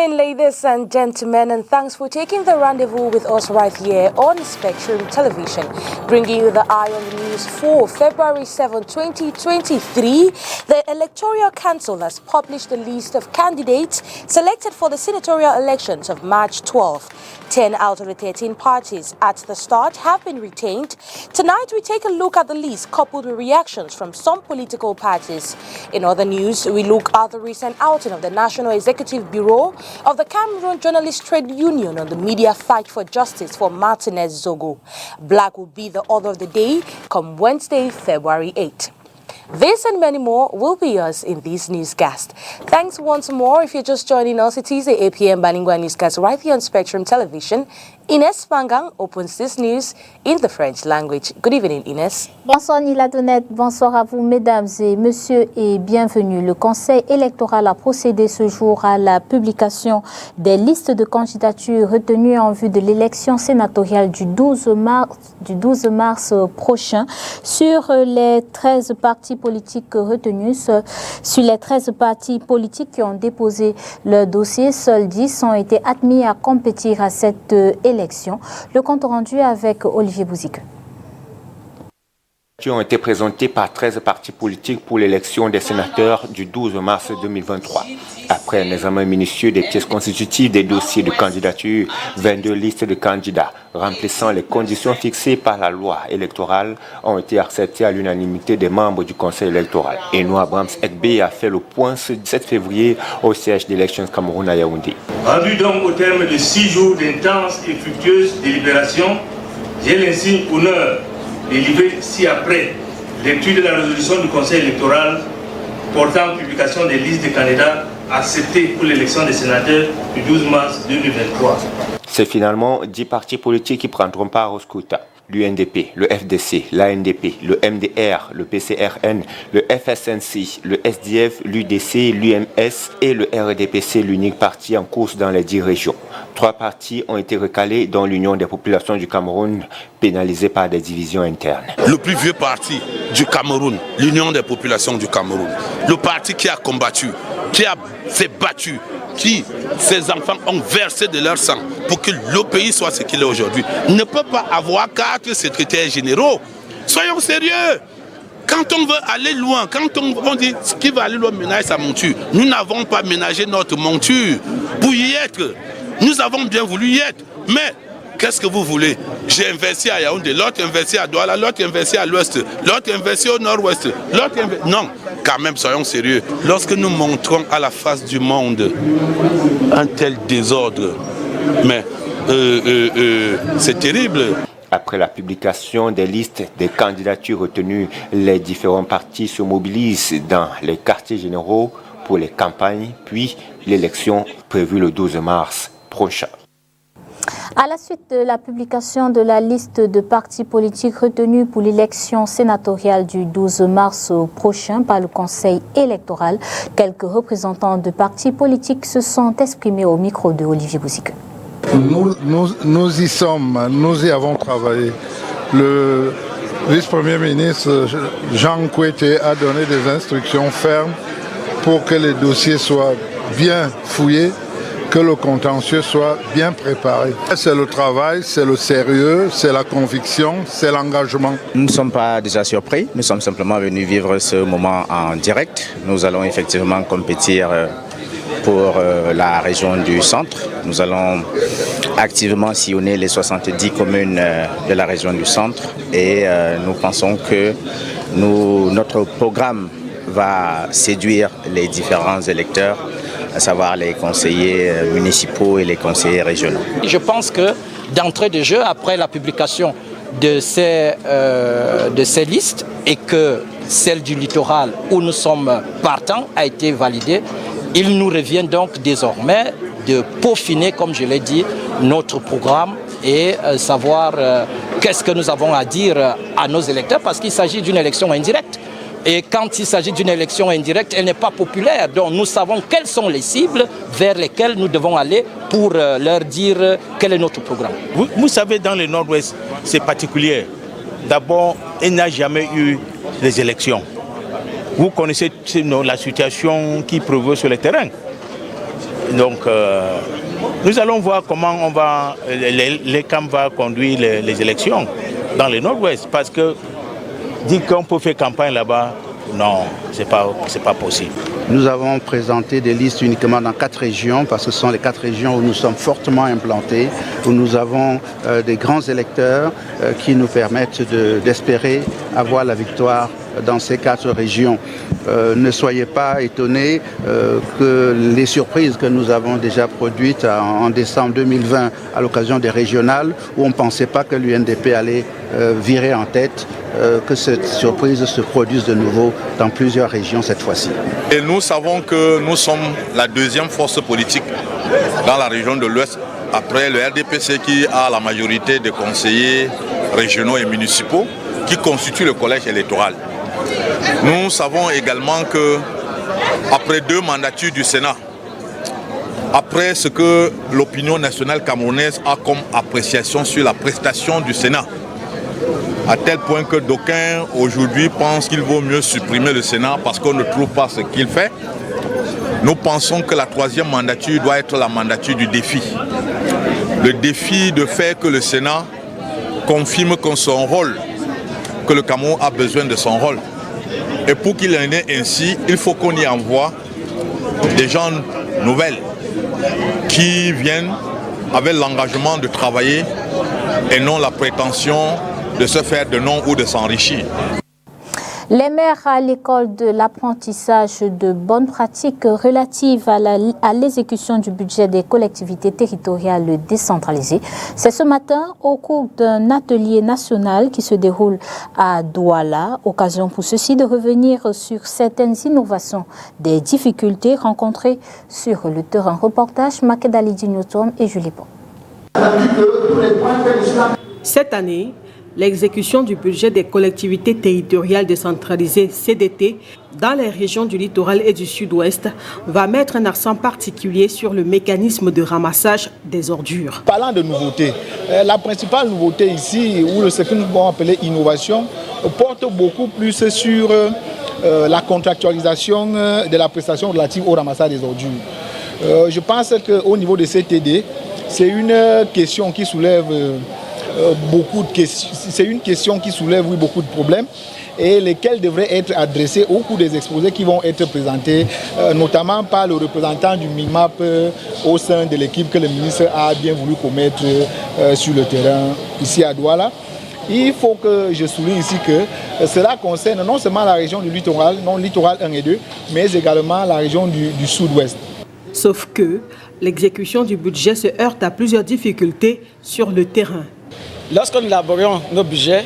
evening, ladies and gentlemen, and thanks for taking the rendezvous with us right here on Spectrum Television, bringing you the eye on the news for February 7, 2023. The Electoral Council has published a list of candidates selected for the senatorial elections of March 12. 10 out of the 13 parties at the start have been retained. Tonight, we take a look at the list coupled with reactions from some political parties. In other news, we look at the recent outing of the National Executive Bureau of the Cameroon Journalist Trade Union on the media fight for justice for Martinez Zogo. Black will be the order of the day come Wednesday, February 8. This and many more will be yours in this newscast. Thanks once more. If you're just joining us, it is the 8 p.m. Baningwa newscast right here on Spectrum Television. Ines Pangang opens this news in the French language. Good evening, Ines. Bonsoir Nila Donette, bonsoir à vous mesdames et messieurs et bienvenue. Le Conseil électoral a procédé ce jour à la publication des listes de candidatures retenues en vue de l'élection sénatoriale du 12 mars prochain. Sur les 13 partis politiques retenus, sur les 13 partis politiques qui ont déposé leur dossier, seuls 10 ont été admis à compétir à cette élection. Le compte rendu avec Olivier Bouzique. Ont été présentés par 13 partis politiques pour l'élection des sénateurs du 12 mars 2023. Après un examen minutieux des pièces constitutives des dossiers de candidature, 22 listes de candidats remplissant les conditions fixées par la loi électorale ont été acceptées à l'unanimité des membres du Conseil électoral. Eno Abrams Ekbe a fait le point ce 17 février au siège d'Elections Cameroun à Yaoundé. Rendu donc au terme de 6 jours d'intenses et fructueuses délibérations, j'ai l'insigne honneur délivré ci-après lecture de la résolution du Conseil électoral portant publication des listes de candidats acceptés pour l'élection des sénateurs du 12 mars 2023. C'est finalement 10 partis politiques qui prendront part au scrutin. L'UNDP, le FDC, l'ANDP, le MDR, le PCRN, le FSNC, le SDF, l'UDC, l'UMS et le RDPC, l'unique parti en course dans les 10 régions. 3 partis ont été recalés, dont l'Union des populations du Cameroun, pénalisée par des divisions internes. Le plus vieux parti du Cameroun, l'Union des populations du Cameroun, le parti qui a combattu, qui s'est battu, qui, ses enfants ont versé de leur sang pour que le pays soit ce qu'il est aujourd'hui, ne peut pas avoir 4 secrétaires généraux. Soyons sérieux. Quand on veut aller loin, quand on dit ce qui va aller loin ménage sa monture, nous n'avons pas ménagé notre monture pour y être. Nous avons bien voulu y être, mais qu'est-ce que vous voulez? J'ai investi à Yaoundé, l'autre investi à Douala, l'autre investi à l'ouest, l'autre investi au nord-ouest, l'autre investi... Non, quand même, soyons sérieux. Lorsque nous montrons à la face du monde un tel désordre, mais c'est terrible. Après la publication des listes des candidatures retenues, les différents partis se mobilisent dans les quartiers généraux pour les campagnes, puis l'élection prévue le 12 mars prochain. À la suite de la publication de la liste de partis politiques retenus pour l'élection sénatoriale du 12 mars prochain par le Conseil électoral, quelques représentants de partis politiques se sont exprimés au micro de Olivier Bouzique. Nous y sommes, nous y avons travaillé. Le vice-premier ministre Jean Kouété a donné des instructions fermes pour que les dossiers soient bien fouillés, que le contentieux soit bien préparé. C'est le travail, c'est le sérieux, c'est la conviction, c'est l'engagement. Nous ne sommes pas déjà surpris, nous sommes simplement venus vivre ce moment en direct. Nous allons effectivement compétir pour la région du centre. Nous allons activement sillonner les 70 communes de la région du centre et nous pensons que notre programme va séduire les différents électeurs, à savoir les conseillers municipaux et les conseillers régionaux. Je pense que d'entrée de jeu, après la publication de ces listes et que celle du littoral où nous sommes partants a été validée, il nous revient donc désormais de peaufiner, comme je l'ai dit, notre programme et savoir qu'est-ce que nous avons à dire à nos électeurs parce qu'il s'agit d'une élection indirecte. Et quand il s'agit d'une élection indirecte, elle n'est pas populaire. Donc nous savons quelles sont les cibles vers lesquelles nous devons aller pour leur dire quel est notre programme. Vous savez, dans le nord-ouest, c'est particulier. D'abord, il n'y a jamais eu les élections. Vous connaissez la situation qui prévaut sur le terrain. Donc, nous allons voir comment les camps vont conduire les élections dans le Nord-Ouest. Parce que dire qu'on peut faire campagne là-bas, non, c'est pas possible. Nous avons présenté des listes uniquement dans 4 régions, parce que ce sont les 4 régions où nous sommes fortement implantés, où nous avons des grands électeurs qui nous permettent d'espérer avoir la victoire dans ces 4 régions. Ne soyez pas étonnés que les surprises que nous avons déjà produites en décembre 2020 à l'occasion des régionales, où on ne pensait pas que l'UNDP allait virer en tête, que cette surprise se produise de nouveau dans plusieurs régions cette fois-ci. Et nous savons que nous sommes la 2e force politique dans la région de l'Ouest, après le RDPC qui a la majorité des conseillers régionaux et municipaux qui constituent le collège électoral. Nous savons également que après 2 mandatures du Sénat, après ce que l'opinion nationale camerounaise a comme appréciation sur la prestation du Sénat, à tel point que d'aucuns aujourd'hui pensent qu'il vaut mieux supprimer le Sénat parce qu'on ne trouve pas ce qu'il fait, nous pensons que la 3e mandature doit être la mandature du défi. Le défi de faire que le Sénat confirme que son rôle, que le Cameroun a besoin de son rôle. Et pour qu'il en ait ainsi, il faut qu'on y envoie des gens nouvelles qui viennent avec l'engagement de travailler et non la prétention de se faire de nom ou de s'enrichir. Les maires à l'école de l'apprentissage de bonnes pratiques relatives à l'exécution du budget des collectivités territoriales décentralisées. C'est ce matin au cours d'un atelier national qui se déroule à Douala. Occasion pour ceux-ci de revenir sur certaines innovations des difficultés rencontrées sur le terrain. Reportage Makedali Dignotom et Julie Pont. Cette année, l'exécution du budget des collectivités territoriales décentralisées CDT dans les régions du littoral et du sud-ouest va mettre un accent particulier sur le mécanisme de ramassage des ordures. Parlant de nouveautés, la principale nouveauté ici, ou ce que nous pouvons appeler innovation, porte beaucoup plus sur la contractualisation de la prestation relative au ramassage des ordures. Je pense qu'au niveau de CTD, c'est une question qui soulève beaucoup de questions. C'est une question qui soulève beaucoup de problèmes et lesquels devraient être adressés au cours des exposés qui vont être présentés, notamment par le représentant du MIMAP au sein de l'équipe que le ministre a bien voulu commettre sur le terrain ici à Douala. Il faut que je souligne ici que cela concerne non seulement la région du littoral, non littoral 1 et 2, mais également la région du sud-ouest. Sauf que l'exécution du budget se heurte à plusieurs difficultés sur le terrain. Lorsque nous élaborions nos budgets,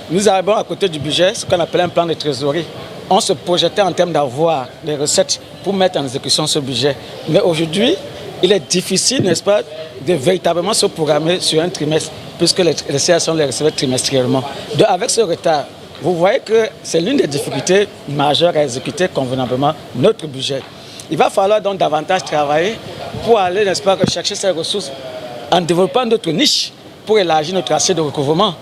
nous avons à côté du budget ce qu'on appelle un plan de trésorerie. On se projetait en termes d'avoir des recettes pour mettre en exécution ce budget. Mais aujourd'hui, il est difficile, n'est-ce pas, de véritablement se programmer sur un trimestre, puisque les recettes sont les recettes trimestriellement. Donc avec ce retard, vous voyez que c'est l'une des difficultés majeures à exécuter convenablement notre budget. Il va falloir donc davantage travailler pour aller, n'est-ce pas, rechercher ces ressources en développant d'autres niches pour élargir notre assiette de recouvrement,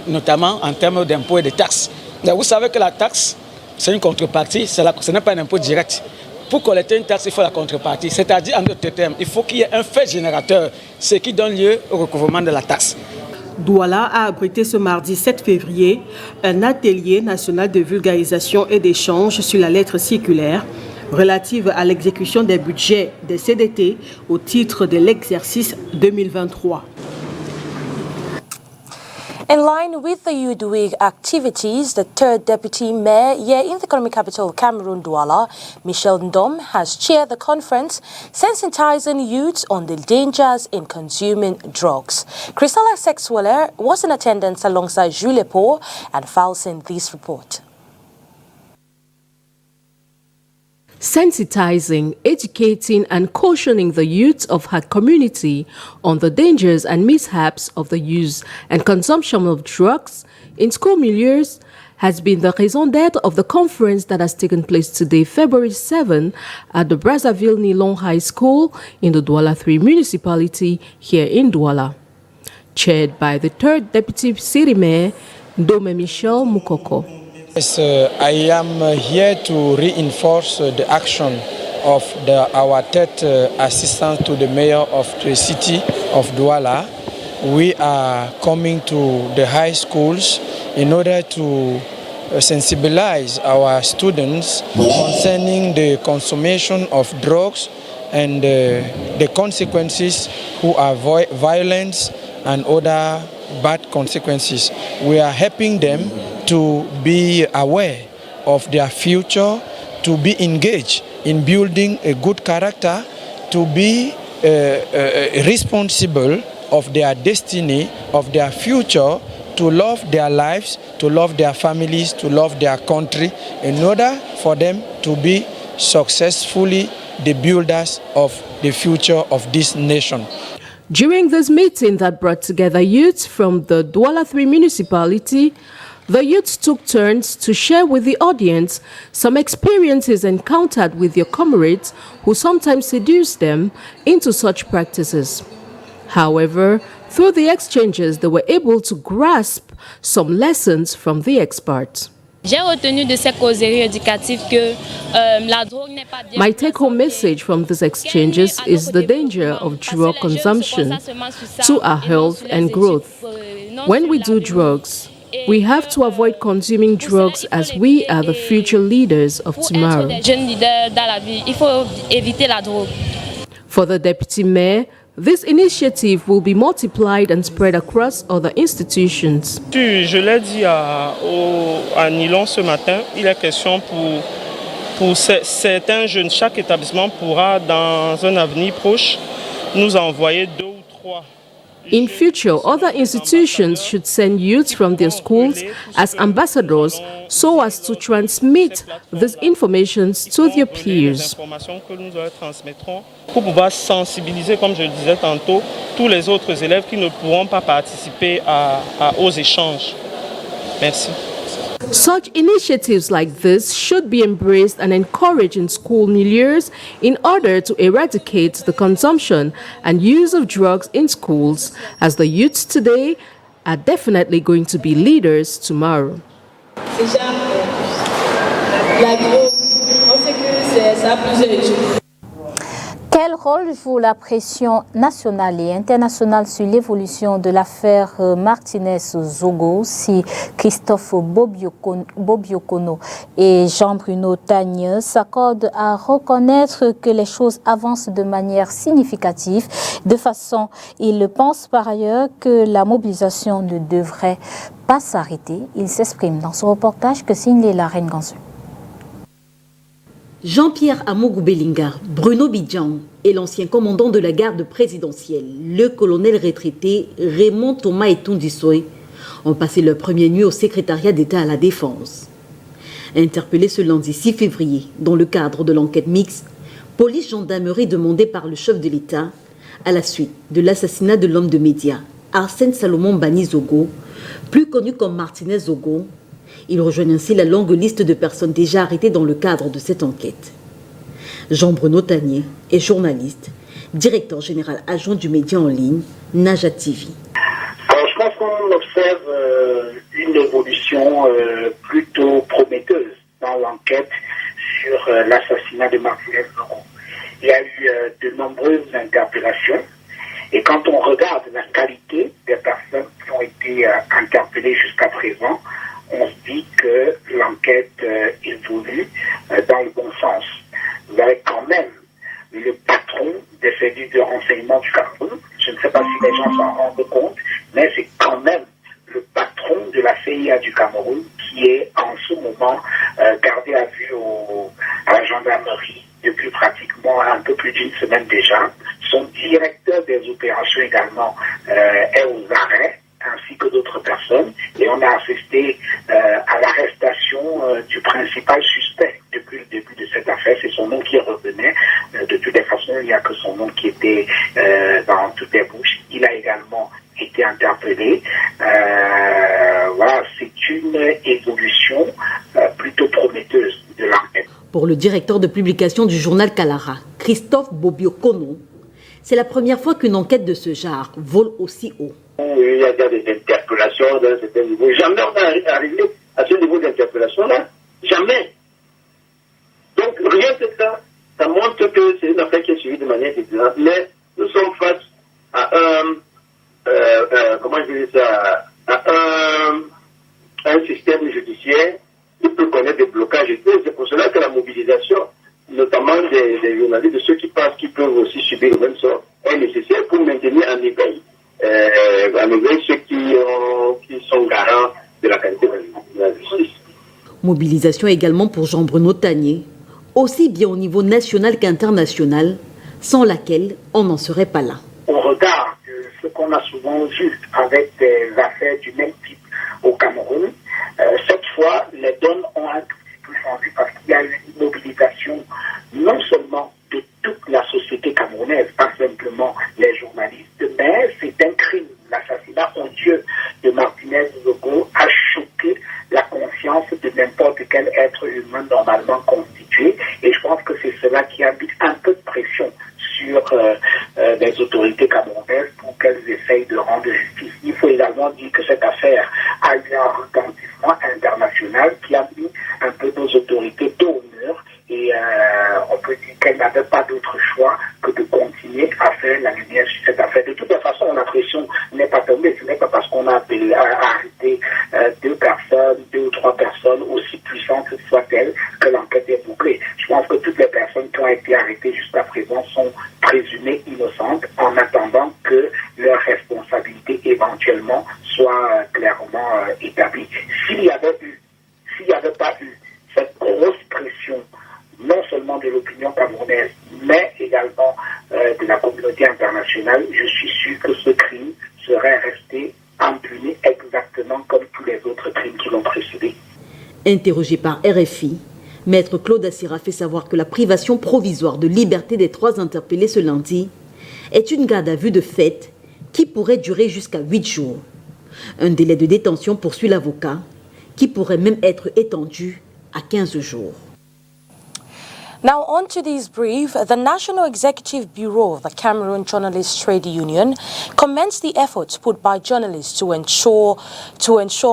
notamment en termes d'impôts et de taxes. Donc vous savez que la taxe, c'est une contrepartie, ce n'est pas un impôt direct. Pour collecter une taxe, il faut la contrepartie, c'est-à-dire en d'autres termes, il faut qu'il y ait un fait générateur, ce qui donne lieu au recouvrement de la taxe. Douala a abrité ce mardi 7 février un atelier national de vulgarisation et d'échange sur la lettre circulaire relative à l'exécution des budgets des CDT au titre de l'exercice 2023. In line with the Youth Week activities, the third deputy mayor here in the economic capital of Cameroon, Douala, Michel Ndom, has chaired the conference sensitizing youths on the dangers in consuming drugs. Christella Sexwaller was in attendance alongside Julie Paul and files in this report. Sensitizing, educating and cautioning the youth of her community on the dangers and mishaps of the use and consumption of drugs in school milieus has been the raison d'etre of the conference that has taken place today, February 7, at the Brazzaville Nilon High School in the Douala 3 municipality here in Douala. Chaired by the third deputy city mayor, Dome Michel Mukoko. Yes, I am here to reinforce the action of our third assistant to the mayor of the city of Douala, we are coming to the high schools in order to sensibilize our students concerning the consumption of drugs and the consequences who are violence and other bad consequences. We are helping them to be aware of their future, to be engaged in building a good character, to be responsible of their destiny, of their future, to love their lives, to love their families, to love their country, in order for them to be successfully the builders of the future of this nation. During this meeting that brought together youths from the Douala 3 municipality, the youths took turns to share with the audience some experiences encountered with their comrades who sometimes seduce them into such practices. However, through the exchanges, they were able to grasp some lessons from the experts. My take-home message from these exchanges is the danger of drug consumption to our health and growth. When we do drugs, we have to avoid consuming drugs as we are the future leaders of tomorrow. For the Deputy Mayor, this initiative will be multiplied and spread across other institutions. Je l'ai dit à Nilon ce matin, il est question pour certains jeunes, chaque établissement pourra dans un avenir proche nous envoyer 2 ou 3. In future, other institutions should send youths from their schools as ambassadors so as to transmit these informations to their peers. Pour pouvoir sensibiliser, comme je le disais tantôt, tous les autres élèves qui ne pourront pas participer aux échanges. Merci. Such initiatives like this should be embraced and encouraged in school milieus in order to eradicate the consumption and use of drugs in schools, as the youths today are definitely going to be leaders tomorrow. Quel rôle joue la pression nationale et internationale sur l'évolution de l'affaire Martinez-Zogo si Christophe Bobiokono et Jean-Bruno Tagne s'accordent à reconnaître que les choses avancent de manière significative? De façon, ils pensent par ailleurs que la mobilisation ne devrait pas s'arrêter. Il s'exprime dans ce reportage que signe Léla Renganzu. Jean-Pierre Amougou Bellinga, Bruno Bidjan et l'ancien commandant de la garde présidentielle, le colonel retraité Raymond Thomas Etondissoy, ont passé leur première nuit au secrétariat d'État à la Défense. Interpellés ce lundi 6 février, dans le cadre de l'enquête mixte, police-gendarmerie demandée par le chef de l'État à la suite de l'assassinat de l'homme de médias, Arsène Salomon Bani Zogo, plus connu comme Martinez Zogo. Ils rejoignent ainsi la longue liste de personnes déjà arrêtées dans le cadre de cette enquête. Jean-Bruno Tagne est journaliste, directeur général adjoint du média en ligne, Naja TV. Alors, je pense qu'on observe une évolution plutôt prometteuse dans l'enquête sur l'assassinat de Martinez Zogo. Il y a eu de nombreuses interpellations et quand on regarde la qualité des personnes qui ont été interpellées jusqu'à présent, on se dit que l'enquête évolue dans le bon sens. Vous avez quand même le patron des services de renseignement du Cameroun. Je ne sais pas si les gens s'en rendent compte, mais c'est quand même le patron de la CIA du Cameroun qui est en ce moment gardé à vue à la gendarmerie depuis pratiquement un peu plus d'une semaine déjà. Son directeur des opérations également est aux arrêts, ainsi que d'autres personnes, et on a assisté à l'arrestation du principal suspect depuis le début de cette affaire. C'est son nom qui revenait. De toutes les façons, il n'y a que son nom qui était dans toutes les bouches. Il a également été interpellé. Voilà, c'est une évolution plutôt prometteuse de l'enquête. Pour le directeur de publication du journal Kalara, Christophe Bobiokono, c'est la première fois qu'une enquête de ce genre vole aussi haut. Il y a des interpellations d'un certain niveau. Jamais on est arrivé à ce niveau d'interpellation-là. Jamais. Donc rien que ça montre un système judiciaire qui peut connaître des blocages et tout. C'est pour cela que la mobilisation, notamment des journalistes, de ceux qui pensent qu'ils peuvent aussi subir le même sort, est nécessaire pour maintenir en éveil ceux qui sont garants de la qualité de la justice. Mobilisation également pour Jean-Bruno Tanier, aussi bien au niveau national qu'international, sans laquelle on n'en serait pas là. Au regard de ce qu'on a souvent vu avec des affaires du même type au Cameroun, cette fois, les donnes ont un tout petit peu changé parce qu'il y a eu une mobilisation non seulement de toute la société camerounaise, pas simplement les journalistes, mais c'est un crime. L'assassinat odieux de Martinez Zogo a choqué la conscience de n'importe quel être humain normalement constitué, et je pense que c'est cela qui a mis un peu de pression sur les autorités camerounaises pour qu'elles essayent de rendre justice. Il faut également dire que cette affaire a eu un retentissement international qui a mis un peu nos autorités dos au mur, et on peut dire qu'elles n'avaient pas d'autre choix que de continuer à faire la lumière sur cette affaire. De toute façon, la pression n'est pas tombée. Ce n'est pas parce qu'on a appelé à arrêter deux ou trois personnes, aussi puissantes soient-elles, que l'enquête est bouclée. Je pense que toutes les personnes qui ont été arrêtées jusqu'à présent sont présumées innocentes en attendant que leur responsabilité éventuellement soit clairement établie. S'il n'y avait pas eu cette grosse pression, non seulement de l'opinion camerounaise, mais également de la communauté internationale, je suis sûr que ce crime serait resté impuni exactement comme tous les autres crimes qui l'ont précédé. Interrogé par RFI, Maître Claude Assira fait savoir que la privation provisoire de liberté des 3 interpellés ce lundi est une garde à vue de fait qui pourrait durer jusqu'à 8 jours. Un délai de détention poursuit l'avocat qui pourrait même être étendu à 15 jours. Now on to this brief. The National Executive Bureau of the Cameroon Journalists Trade Union commends the efforts put by journalists to ensure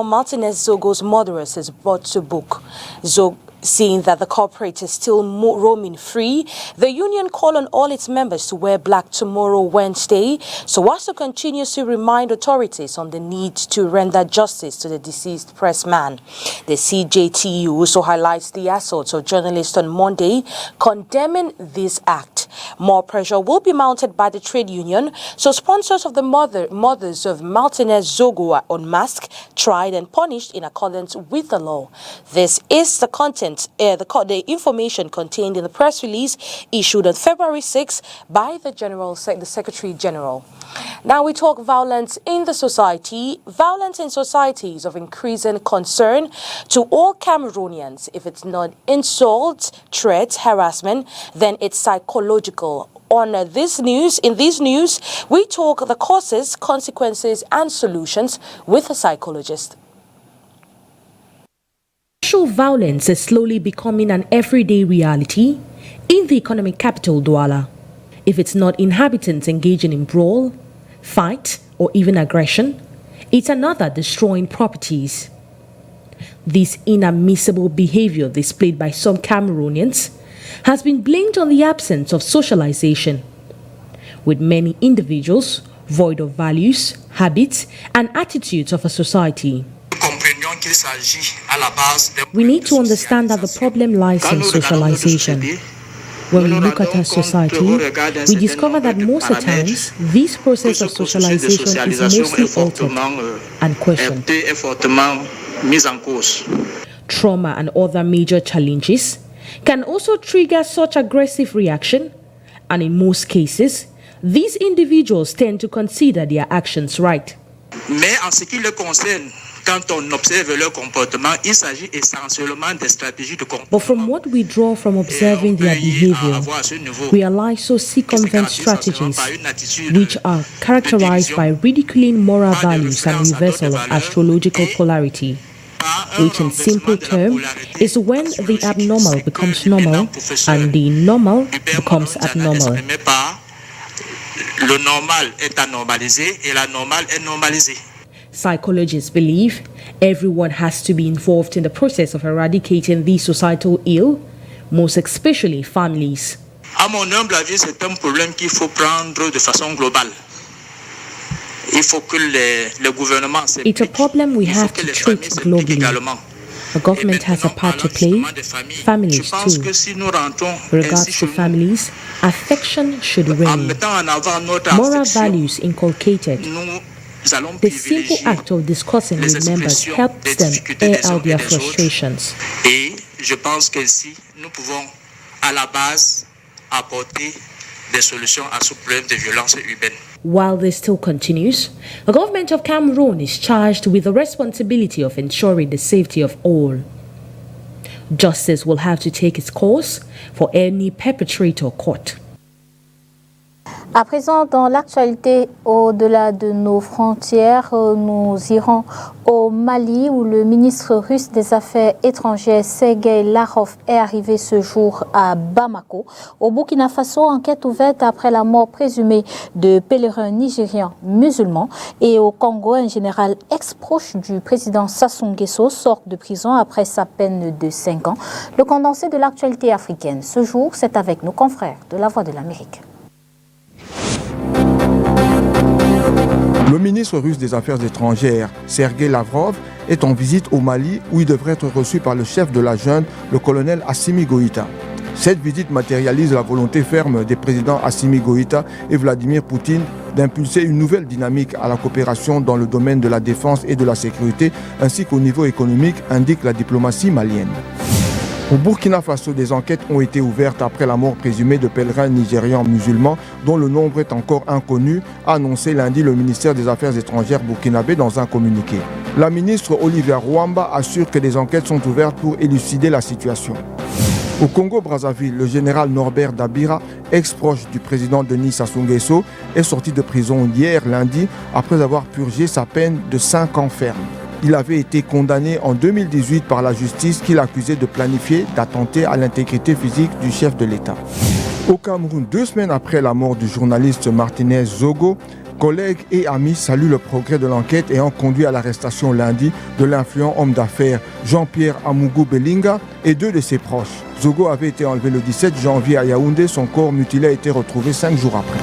Martinez Zogo's murderers is brought to book. Seeing that the corporate is still roaming free, the union called on all its members to wear black tomorrow, Wednesday, so as to continuously remind authorities on the need to render justice to the deceased pressman. The CJTU also highlights the assault of journalists on Monday, condemning this act. More pressure will be mounted by the trade union, so sponsors of the mothers of Martinez Zogo are unmasked, tried and punished in accordance with the law. This is the content, the information contained in the press release issued on February 6 by the Secretary General. Now we talk violence in the society. Violence in society is of increasing concern to all Cameroonians. If it's not insult, threats, harassment, then it's psychological. In this news, we talk the causes, consequences and solutions with a psychologist. Social violence is slowly becoming an everyday reality in the economic capital, Douala. If it's not inhabitants engaging in brawl, fight, or even aggression, it's another destroying properties. This inadmissible behavior displayed by some Cameroonians has been blamed on the absence of socialization, with many individuals void of values, habits, and attitudes of a society. We need to understand that the problem lies in socialization. When we look at our society, we discover that most of the times, this process of socialization is mostly altered and questioned. Trauma and other major challenges can also trigger such aggressive reaction, and in most cases, these individuals tend to consider their actions right. Mais en ce qui le concerne, quand on observe leur comportement, il s'agit essentiellement des stratégies de comportement. But from what we draw from observing their behavior, we are like to circumvent strategies which are characterized by ridiculing moral values and reversal of astrological polarity, which in simple terms is when the abnormal becomes normal and the normal becomes abnormal. Le normal est anormalisé et la normale est normalisée. Psychologists believe everyone has to be involved in the process of eradicating the societal ill, most especially families. À mon humble avis, c'est un problème qu'il faut prendre de façon globale. Il faut que le gouvernement It's a problem we have to treat globally. The government has a part to play, families too. With regards to families, affection should reign. Moral values inculcated. The simple act of discussing with members helps them air out their frustrations. Et je pense qu'ainsi, nous pouvons à la base apporter des solutions à ce problème de violence urbaine. While this still continues, the government of Cameroon is charged with the responsibility of ensuring the safety of all. Justice will have to take its course for any perpetrator caught. À présent, dans l'actualité, au-delà de nos frontières, nous irons au Mali où le ministre russe des Affaires étrangères Sergueï Lavrov est arrivé ce jour à Bamako. Au Burkina Faso, enquête ouverte après la mort présumée de pèlerins nigérians musulmans. Et au Congo, un général ex-proche du président Sassou Nguesso sort de prison après sa peine de 5 ans. Le condensé de l'actualité africaine ce jour, c'est avec nos confrères de La Voix de l'Amérique. Le ministre russe des Affaires étrangères, Sergueï Lavrov, est en visite au Mali où il devrait être reçu par le chef de la junte, le colonel Assimi Goïta. Cette visite matérialise la volonté ferme des présidents Assimi Goïta et Vladimir Poutine d'impulser une nouvelle dynamique à la coopération dans le domaine de la défense et de la sécurité ainsi qu'au niveau économique, indique la diplomatie malienne. Au Burkina Faso, des enquêtes ont été ouvertes après la mort présumée de pèlerins nigérians musulmans dont le nombre est encore inconnu, a annoncé lundi le ministère des Affaires étrangères burkinabé dans un communiqué. La ministre Olivia Rwamba assure que des enquêtes sont ouvertes pour élucider la situation. Au Congo-Brazzaville, le général Norbert Dabira, ex-proche du président Denis Sassou Nguesso, est sorti de prison hier lundi après avoir purgé sa peine de 5 ans ferme. Il avait été condamné en 2018 par la justice qui l'accusait de planifier d'attenter à l'intégrité physique du chef de l'État. Au Cameroun, 2 semaines après la mort du journaliste Martinez Zogo, collègues et amis saluent le progrès de l'enquête ayant conduit à l'arrestation lundi de l'influent homme d'affaires Jean-Pierre Amougou Belinga et 2 de ses proches. Zogo avait été enlevé le 17 janvier à Yaoundé, son corps mutilé a été retrouvé 5 jours après.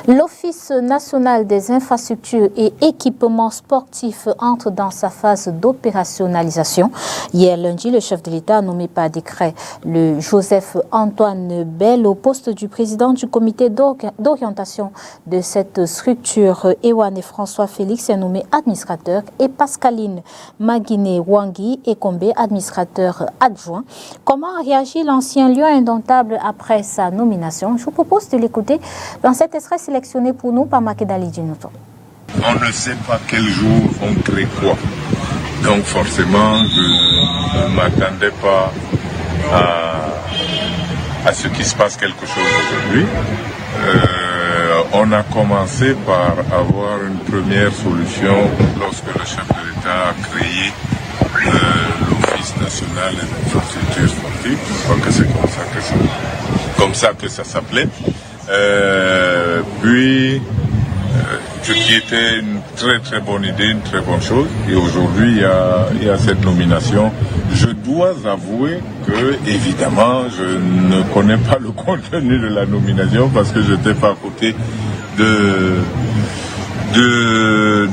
L'Office national des infrastructures et équipements sportifs entre dans sa phase d'opérationnalisation. Hier lundi, le chef de l'État a nommé par décret le Joseph-Antoine Bell au poste du président du comité d'orientation de cette structure. Ewan et François Félix est nommé administrateur et Pascaline Maguiné-Wangui est Kombe administrateur adjoint. Comment a réagi l'ancien lion indomptable après sa nomination? Je vous propose de l'écouter dans cet extrait sélectionné pour nous par Makedali Djinouto. On ne sait pas quel jour on crée quoi. Donc forcément, je ne m'attendais pas à ce qu'il se passe quelque chose aujourd'hui. On a commencé par avoir une première solution lorsque le chef de l'État a créé l'Office national des infrastructures sportives. Je crois que c'est comme ça que ça s'appelait. Ce qui était une très très bonne idée, une très bonne chose. Et aujourd'hui, il y a cette nomination. Je dois avouer que, évidemment, je ne connais pas le contenu de la nomination parce que je n'étais pas à côté de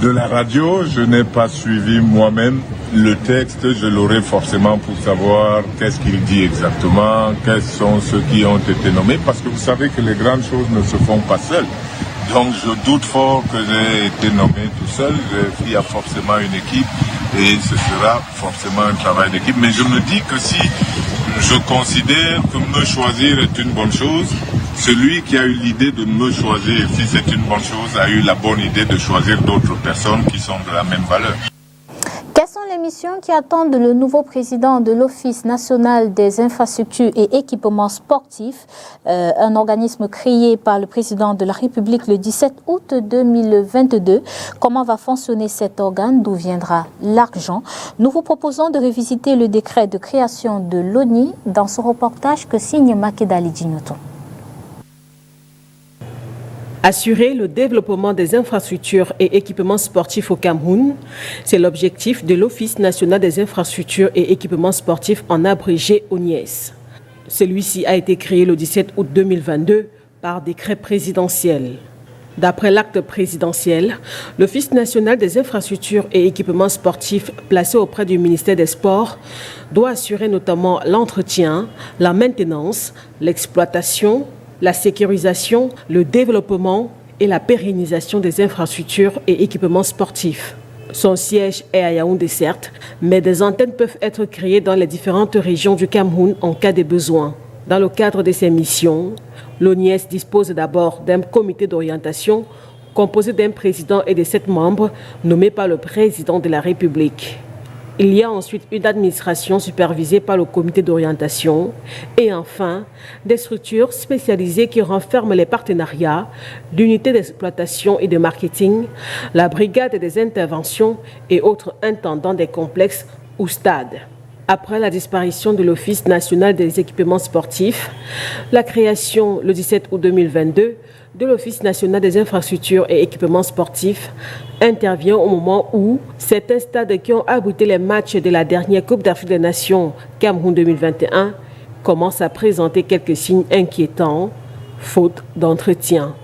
la radio. Je n'ai pas suivi moi-même le texte. Je l'aurai forcément pour savoir qu'est-ce qu'il dit exactement, quels sont ceux qui ont été nommés, parce que vous savez que les grandes choses ne se font pas seules. Donc je doute fort que j'ai été nommé tout seul. Il y a forcément une équipe et ce sera forcément un travail d'équipe. Mais je me dis que si je considère que me choisir est une bonne chose, celui qui a eu l'idée de me choisir, si c'est une bonne chose, a eu la bonne idée de choisir d'autres personnes qui sont de la même valeur. Quelles sont les missions qui attendent le nouveau président de l'Office national des infrastructures et équipements sportifs, un organisme créé par le président de la République le 17 août 2022? Comment va fonctionner cet organe? D'où viendra l'argent? Nous vous proposons de revisiter le décret de création de l'ONI dans ce reportage que signe Makedali Djinouto. Assurer le développement des infrastructures et équipements sportifs au Cameroun, c'est l'objectif de l'Office national des infrastructures et équipements sportifs en abrégé ONIES. Celui-ci a été créé le 17 août 2022 par décret présidentiel. D'après l'acte présidentiel, l'Office national des infrastructures et équipements sportifs placé auprès du ministère des Sports doit assurer notamment l'entretien, la maintenance, l'exploitation, la sécurisation, le développement et la pérennisation des infrastructures et équipements sportifs. Son siège est à Yaoundé certes, mais des antennes peuvent être créées dans les différentes régions du Cameroun en cas de besoin. Dans le cadre de ces missions, l'ONIS dispose d'abord d'un comité d'orientation composé d'un président et de 7 membres nommés par le président de la République. Il y a ensuite une administration supervisée par le comité d'orientation et enfin des structures spécialisées qui renferment les partenariats, l'unité d'exploitation et de marketing, la brigade des interventions et autres intendants des complexes ou stades. Après la disparition de l'Office national des équipements sportifs, la création le 17 août 2022 de l'Office national des infrastructures et équipements sportifs intervient au moment où certains stades qui ont abrité les matchs de la dernière Coupe d'Afrique des Nations Cameroun 2021 commencent à présenter quelques signes inquiétants, faute d'entretien.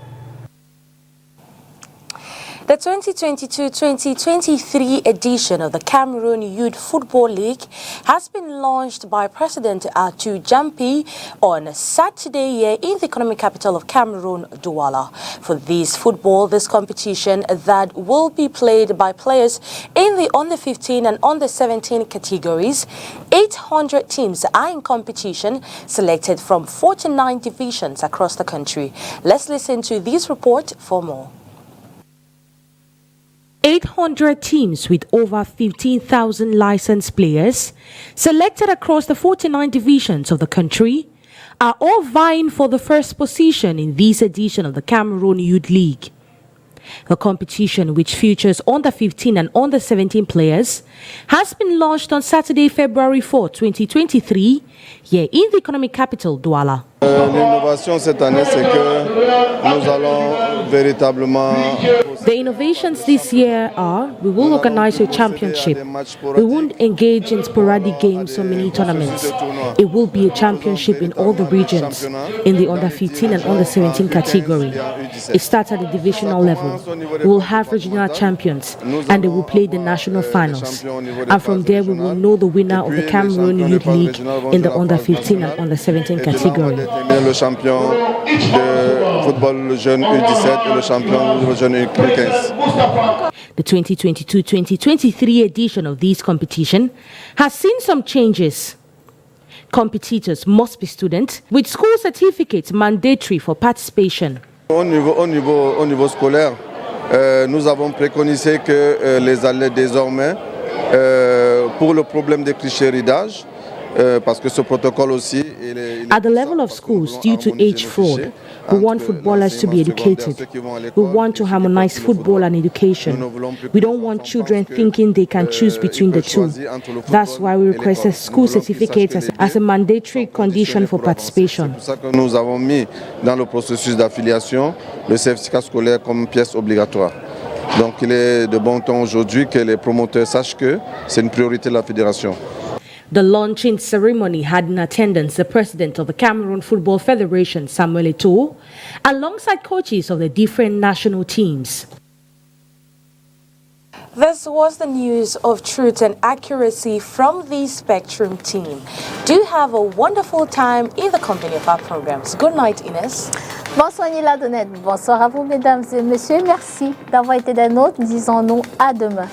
The 2022-2023 edition of the Cameroon Youth Football League has been launched by President Atou Jampi on Saturday here in the economic capital of Cameroon, Douala. For this competition that will be played by players in the under-15 and under-17 categories, 800 teams are in competition, selected from 49 divisions across the country. Let's listen to this report for more. 800 teams with over 15,000 licensed players selected across the 49 divisions of the country are all vying for the first position in this edition of the Cameroon Youth League. The competition, which features under-15 and under-17 players, has been launched on Saturday, February 4, 2023, here in the economic capital, Douala. L'innovation cette année, c'est que nous allons véritablement... The innovations this year are, we will organize a championship. We won't engage in sporadic games or mini tournaments. It will be a championship in all the regions, in the under-15 and under-17 category. It starts at the divisional level. We will have regional champions, and they will play the national finals. And from there, we will know the winner of the Cameroon Youth League in the under-15 and under-17 category. Le champion de football jeune U17 et le champion jeune U15. The 2022-2023 edition of this competition has seen some changes. Competitors must be students with school certificates mandatory for participation. Au niveau scolaire, nous avons préconisé que les athlètes désormais, pour le problème de tricherie d'âge, parce que ce protocole aussi... At the level of schools, due to age fraud, we want footballers to be educated. We want to harmonize football and education. We don't want children thinking they can choose between the two. That's why we requested school certificates as a mandatory condition for participation. C'est pour ça que nous avons mis dans le processus d'affiliation le certificat scolaire comme pièce obligatoire. Donc il est de bon temps aujourd'hui que les promoteurs sachent que c'est une priorité de la fédération. The launching ceremony had in attendance the president of the Cameroon Football Federation, Samuel Eto'o, alongside coaches of the different national teams. This was the news of truth and accuracy from the Spectrum team. Do have a wonderful time in the company of our programs. Good night, Ines. Bonsoir Nila Donette, bonsoir à vous mesdames et messieurs. Merci d'avoir été des nôtres. Disons-nous à demain.